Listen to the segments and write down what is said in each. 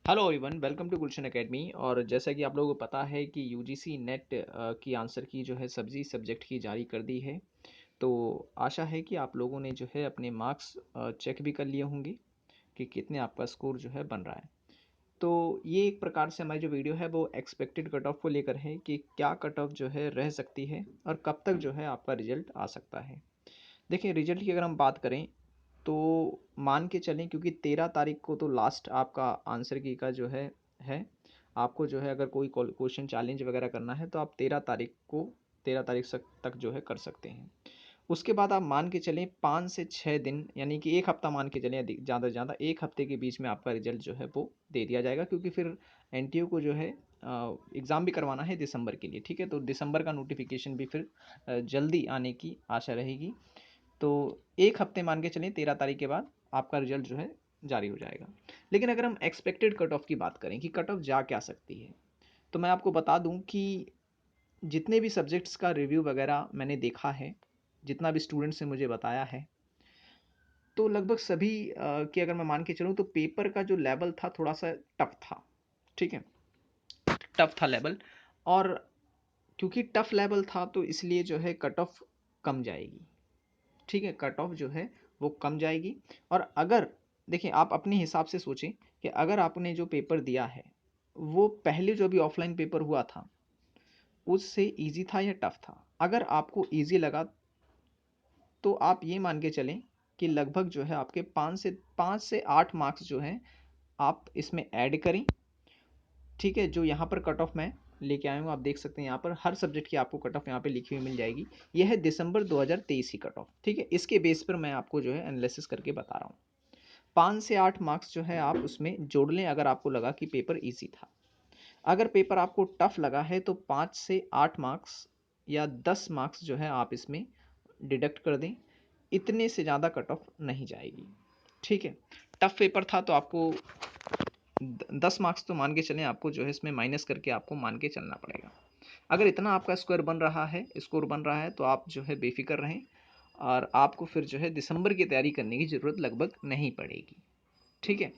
Hello everyone, welcome to Gulshan academy. और जैसा कि आप लोगों को पता है कि यूजीसी नेट की आंसर की जो है सब्जी सब्जेक्ट की जारी कर दी है। तो आशा है कि आप लोगों ने जो है अपने मार्क्स चेक भी कर लिए होंगे कि कितने आपका स्कोर जो है बन रहा है। तो ये एक प्रकार से हमारी जो वीडियो है वो एक्सपेक्टेड कट ऑफ को लेकर है कि क्या कट ऑफ जो है रह सकती है और कब तक जो है आपका रिजल्ट आ सकता है। देखिए, रिजल्ट की अगर हम बात करें तो मान के चलें, क्योंकि 13 तारीख को तो लास्ट आपका आंसर की का जो है आपको जो है अगर कोई क्वेश्चन चैलेंज वगैरह करना है तो आप 13 तारीख तक जो है कर सकते हैं। उसके बाद आप मान के चलें 5 से 6 दिन, यानी कि एक हफ्ता मान के चलें, ज़्यादा से ज़्यादा एक हफ्ते के बीच में आपका रिजल्ट जो है वो दे दिया जाएगा, क्योंकि फिर एनटीयू को जो है एग्ज़ाम भी करवाना है दिसंबर के लिए। ठीक है, तो दिसंबर का नोटिफिकेशन भी फिर जल्दी आने की आशा रहेगी। तो एक हफ्ते मान के चलिए 13 तारीख के बाद आपका रिजल्ट जो है जारी हो जाएगा। लेकिन अगर हम एक्सपेक्टेड कट ऑफ की बात करें कि कट ऑफ जा क्या सकती है, तो मैं आपको बता दूं कि जितने भी सब्जेक्ट्स का रिव्यू वगैरह मैंने देखा है, जितना भी स्टूडेंट्स ने मुझे बताया है, तो लगभग सभी कि अगर मैं मान के चलूँ तो पेपर का जो लेवल था थोड़ा सा टफ था। ठीक है, टफ था लेवल। और क्योंकि टफ लेवल था तो इसलिए जो है कट ऑफ कम जाएगी। ठीक है, कट ऑफ जो है वो कम जाएगी। और अगर देखिए, आप अपने हिसाब से सोचें कि अगर आपने जो पेपर दिया है वो पहले जो भी ऑफलाइन पेपर हुआ था उससे इजी था या टफ था। अगर आपको इजी लगा तो आप ये मान के चलें कि लगभग जो है आपके 5 से 8 मार्क्स जो हैं आप इसमें ऐड करें। ठीक है, जो यहाँ पर कट ऑफ मैं लेके आया हूँ, आप देख सकते हैं यहाँ पर हर सब्जेक्ट की आपको कट ऑफ यहाँ पे लिखी हुई मिल जाएगी। यह है दिसंबर 2023 की कट ऑफ। ठीक है, इसके बेस पर मैं आपको जो है एनालिसिस करके बता रहा हूँ। 5 से 8 मार्क्स जो है आप उसमें जोड़ लें अगर आपको लगा कि पेपर ईजी था। अगर पेपर आपको टफ लगा है तो 5 से 8 मार्क्स या 10 मार्क्स जो है आप इसमें डिडक्ट कर दें। इतने से ज़्यादा कट ऑफ नहीं जाएगी। ठीक है, टफ पेपर था तो आपको 10 मार्क्स तो मान के चलें, आपको जो है इसमें माइनस करके आपको मान के चलना पड़ेगा। अगर इतना आपका स्कोर बन रहा है तो आप जो है बेफिक्र रहें और आपको फिर जो है दिसंबर की तैयारी करने की ज़रूरत लगभग नहीं पड़ेगी। ठीक है,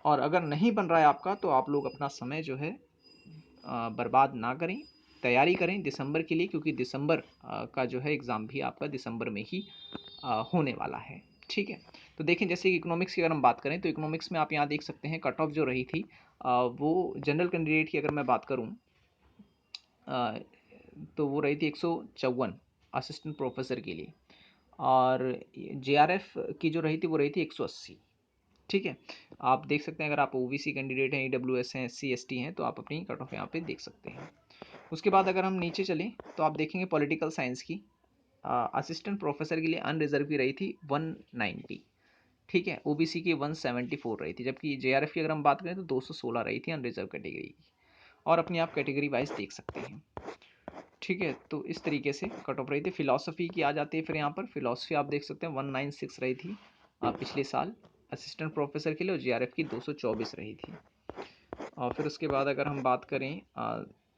और अगर नहीं बन रहा है आपका तो आप लोग अपना समय जो है बर्बाद ना करें, तैयारी करें दिसंबर के लिए, क्योंकि दिसंबर का जो है एग्ज़ाम भी आपका दिसंबर में ही होने वाला है। ठीक है, तो देखें, जैसे कि इकोनॉमिक्स की अगर हम बात करें तो इकोनॉमिक्स में आप यहाँ देख सकते हैं कट ऑफ जो रही थी वो जनरल कैंडिडेट की अगर मैं बात करूँ तो वो रही थी 154 असिस्टेंट प्रोफेसर के लिए। और जेआरएफ की जो रही थी वो रही थी 180। ठीक है, आप देख सकते हैं अगर आप ओबीसी कैंडिडेट हैं, ईडब्ल्यूएस हैं, एससी एसटी हैं, तो आप अपनी कट ऑफ यहाँ पे देख सकते हैं। उसके बाद अगर हम नीचे चलें तो आप देखेंगे पॉलिटिकल साइंस की असिस्टेंट प्रोफेसर के लिए अनरिजर्व की रही थी 190। ठीक है, ओबीसी की 174 रही थी, जबकि जेआरएफ की अगर हम बात करें तो 216 रही थी अनरिजर्व कैटेगरी की। और अपनी आप कैटेगरी वाइज देख सकते हैं। ठीक है, तो इस तरीके से कट ऑफ रही थी। फिलॉसफी की आ जाती है, फिर यहाँ पर फिलॉसफी आप देख सकते हैं 196 रही थी पिछले साल असिस्टेंट प्रोफेसर के लिए, और जीआरएफ की 224 रही थी। और फिर उसके बाद अगर हम बात करें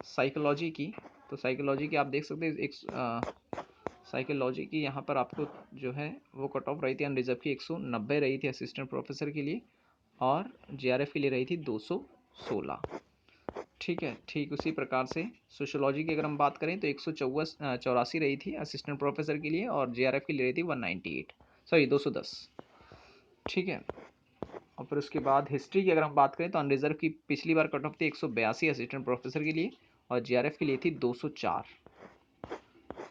साइकोलॉजी की, तो साइकोलॉजी की आप देख सकते हैं साइकोलॉजी की यहाँ पर आपको जो है वो कट ऑफ रही थी अनरिजर्व की 190 रही थी असिस्टेंट प्रोफेसर के लिए, और जीआरएफ के लिए रही थी 216। ठीक है, ठीक उसी प्रकार से सोशोलॉजी की अगर हम बात करें तो 184 रही थी असिस्टेंट प्रोफेसर के लिए, और जेआरएफ की ले रही थी 198, सॉरी 210। ठीक है, और फिर उसके बाद हिस्ट्री की अगर हम बात करें तो अनरिजर्व की पिछली बार कट ऑफ थी 182 असिस्टेंट प्रोफेसर के लिए, और जेआरएफ की लिए थी 204।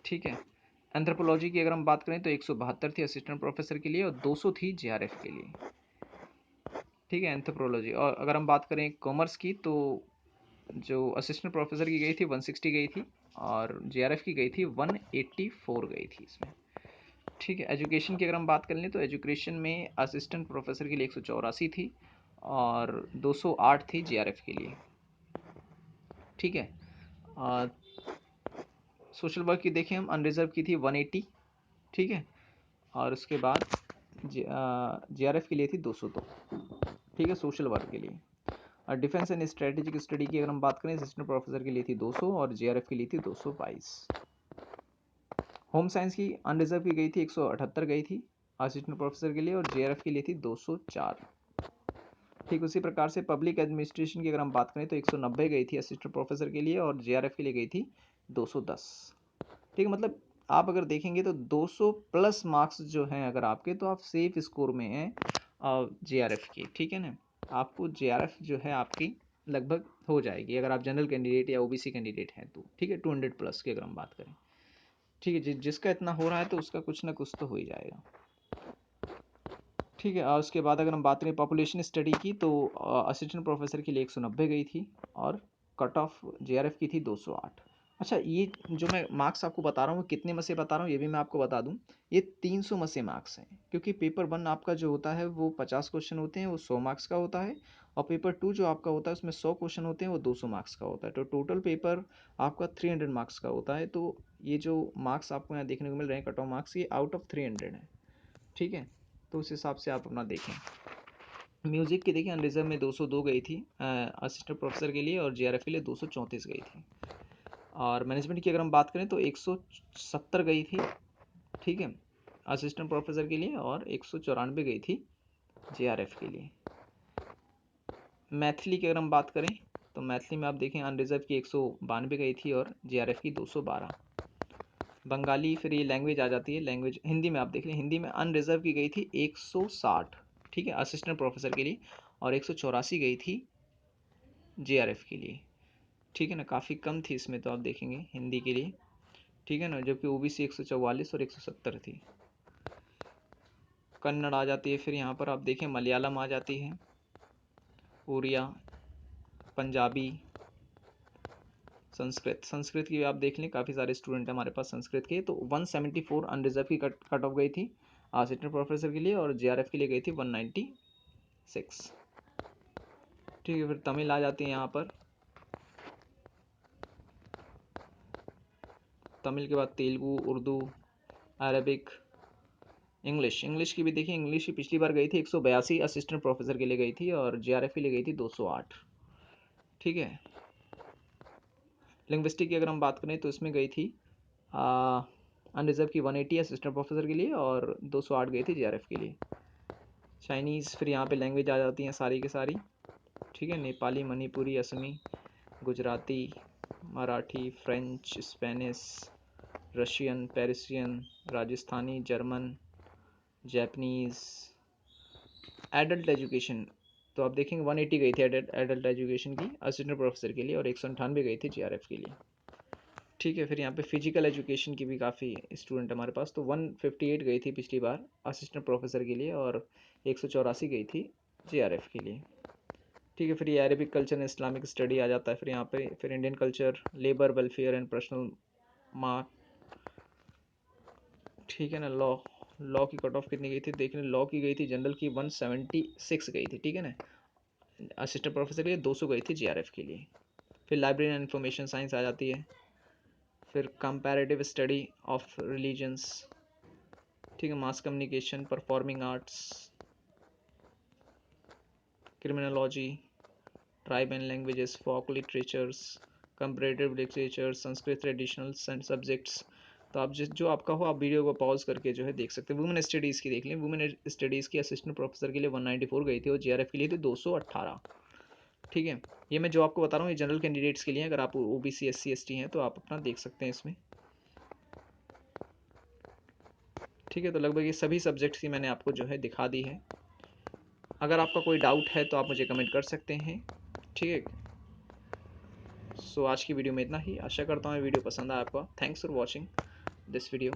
ठीक है, एंथ्रोपोलॉजी की अगर हम बात करें तो 172 थी असिस्टेंट प्रोफेसर के लिए, और 200 थी जेआरएफ के लिए। ठीक है, एंथ्रोपोलॉजी। और अगर हम बात करें कॉमर्स की तो जो असिस्टेंट प्रोफेसर की गई थी 160 गई थी, और जेआरएफ की गई थी 184 गई थी इसमें। ठीक है, एजुकेशन की अगर हम बात कर लें तो एजुकेशन में असिस्टेंट प्रोफेसर के लिए 184 थी, और 208 थी जेआरएफ के लिए। ठीक है, सोशल वर्क की देखें हम, अनरिजर्व की थी 180। ठीक है, और उसके बाद जेआरएफ के लिए थी 202। ठीक है, सोशल वर्क के लिए। और डिफेंस एंड स्ट्रेटेजिक स्टडी की अगर हम बात करें असिस्टेंट प्रोफेसर के लिए थी 200, और जेआरएफ के लिए थी 222। होम साइंस की अनरिजर्व की गई थी 178 गई थी असिस्टेंट प्रोफेसर के लिए, और जेआरएफ के लिए थी 204। ठीक उसी प्रकार से पब्लिक एडमिनिस्ट्रेशन की अगर हम बात करें तो 190 गई थी असिस्टेंट प्रोफेसर के लिए, और जेआरएफ के लिए गई थी 210। ठीक है, मतलब आप अगर देखेंगे तो 200 प्लस मार्क्स जो हैं अगर आपके, तो आप सेफ स्कोर में हैं जेआरएफ की। ठीक है ना, आपको जेआरएफ जो है आपकी लगभग हो जाएगी अगर आप जनरल कैंडिडेट या ओबीसी कैंडिडेट हैं तो। ठीक है, 200 प्लस की अगर हम बात करें। ठीक है, जिसका इतना हो रहा है तो उसका कुछ ना कुछ तो हो ही जाएगा। ठीक है, और उसके बाद अगर हम बात करें पॉपुलेशन स्टडी की, तो असिस्टेंट प्रोफेसर के लिए 190 गई थी, और कट ऑफ जेआरएफ की थी 208। अच्छा, ये जो मैं मार्क्स आपको बता रहा हूँ कितने में से बता रहा हूँ ये भी मैं आपको बता दूँ। ये 300 में से मार्क्स हैं, क्योंकि पेपर 1 आपका जो होता है वो 50 क्वेश्चन होते हैं, वो 100 मार्क्स का होता है, और पेपर 2 जो आपका होता है उसमें 100 क्वेश्चन होते हैं, वो 200 मार्क्स का होता है। तो टोटल पेपर आपका 300 मार्क्स का होता है। तो ये जो मार्क्स आपको यहाँ देखने को मिल रहे हैं कट ऑफ मार्क्स, ये आउट ऑफ 300 है। ठीक है, तो उस हिसाब से आप अपना देखें। म्यूज़िक की देखिए अनरिजर्व में 202 गई थी असिस्टेंट प्रोफेसर के लिए, और जेआरएफ के लिए 234 गई थी। और मैनेजमेंट की अगर हम बात करें तो 170 गई थी। ठीक है, असिस्टेंट प्रोफेसर के लिए, और 194 गई थी जेआरएफ के लिए। मैथिली की अगर हम बात करें तो मैथिली में आप देखें अनरिजर्व की 192 गई थी, और जेआरएफ की 212। बंगाली फिर ये लैंग्वेज आ जाती है, लैंग्वेज हिंदी में आप देख लें, हिंदी में अनरिजर्व की गई थी 160। ठीक है, असिस्टेंट प्रोफेसर के लिए, और 184 गई थी जेआरएफ के लिए। ठीक है ना, काफ़ी कम थी इसमें तो आप देखेंगे हिंदी के लिए। ठीक है ना, जबकि ओबीसी 144 और 170 थी। कन्नड़ आ जाती है, फिर यहाँ पर आप देखें मलयालम आ जाती है, उड़िया, पंजाबी, संस्कृत की भी आप देख लें, काफ़ी सारे स्टूडेंट हैं हमारे पास संस्कृत के। तो 174 अनरिजर्व की कट ऑफ गई थी असिस्टेंट प्रोफेसर के लिए, और जेआरएफ के लिए गई थी 196। ठीक है, फिर तमिल आ जाती है यहाँ पर, तमिल के बाद तेलुगु, उर्दू, अरबिक, इंग्लिश की भी देखिए, इंग्लिश की पिछली बार गई थी 182 असिस्टेंट प्रोफेसर के लिए गई थी, और जेआरएफ के लिए गई थी 208। ठीक है, लिंग्विस्टिक की अगर हम बात करें तो इसमें गई थी अनरिजर्व की 180 असिस्टेंट प्रोफेसर के लिए, और 208 गई थी जेआरएफ के लिए। चाइनीज़ फिर यहाँ पे लैंग्वेज आ जाती हैं सारी की सारी। ठीक है, Nepali, Manipuri, Assami, Gujarati, Marathi, French, Spanish, Russian, Persian, Rajasthani, German, Japanese. Adult education तो आप देखेंगे 180 गई थी एडल्ट एजुकेशन की असिस्टेंट प्रोफेसर के लिए, और 198 गई थी जेआरएफ के लिए। ठीक है, फिर यहाँ पे फिजिकल एजुकेशन की भी काफ़ी स्टूडेंट हमारे पास, तो 158 गई थी पिछली बार असिस्टेंट प्रोफेसर के लिए, और 184 गई थी जेआरएफ के लिए। ठीक है, फिर ये Arabic culture and Islamic study आ जाता है, फिर यहाँ पे फिर Indian culture, labour welfare and personal mark. ठीक है ना, लॉ की कट ऑफ कितनी गई थी देखने, लॉ की गई थी जनरल की 176 गई थी। ठीक है ना, असिस्टेंट प्रोफेसर के लिए 200 गई थी जेआरएफ के लिए। फिर लाइब्रेरी एंड इंफॉर्मेशन साइंस आ जाती है, फिर कंपैरेटिव स्टडी ऑफ रिलीजन्स। ठीक है, mass communication, performing arts, criminology, tribe and languages, folk literatures, comparative literature, Sanskrit traditional subjects. तो आप जो आपका हो आप वीडियो को पॉज करके जो है देख सकते हैं। वुमेन स्टडीज़ की देख लें, वुमेन स्टडीज़ की असिस्टेंट प्रोफेसर के लिए 194 गई थी, और जेआरएफ के लिए थी 218। ठीक है, ये मैं जो आपको बता रहा हूँ ये जनरल कैंडिडेट्स के लिए, अगर आप ओबीसी एससी एसटी हैं तो आप अपना देख सकते हैं इसमें। ठीक है, तो लगभग ये सभी सब्जेक्ट्स की मैंने आपको जो है दिखा दी है। अगर आपका कोई डाउट है तो आप मुझे कमेंट कर सकते हैं। ठीक है, सो आज की वीडियो में इतना ही। आशा करता हूँ वीडियो पसंद आया आपको। Thanks for watching this video.